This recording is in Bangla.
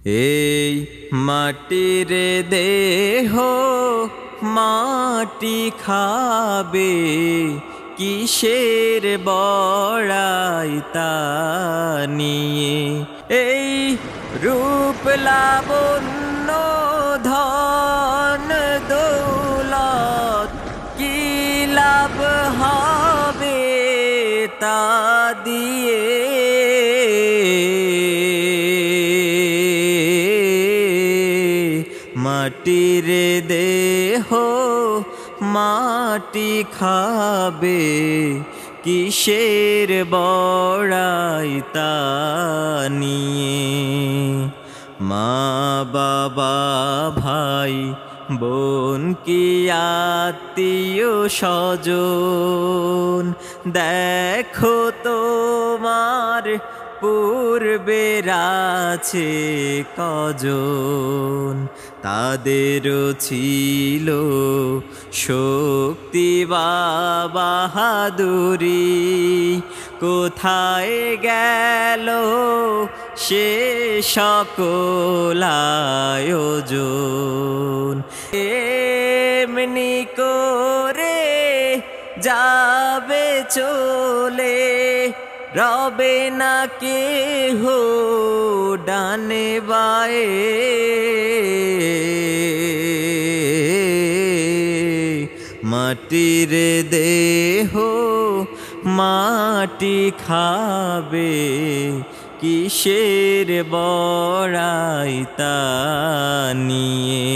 এই মাটির দেহ মাটি খাবে, কিসের বড়াই তা নিয়ে। এই রূপ লাবণ্য ধন দৌলত কি লাভ হবে তা দিয়ে। মাটির দেহ মাটি খাবে, কিসের বড়াই তা নিয়ে। মা বাবা ভাই বোন কি আত্মীয় স্বজন, দেখো তোমার পূর্বের আছে কজন। তাদেরও ছিল শক্তি বা বাহাদুরি, কোথায় গেল সে সকল আয়োজন। এমনি করে যাবে চলে, রবে না কেহ ডানে বায়ে। মাটির দেহ মাটি খাবে, কিসের বড়াই তা নিয়ে।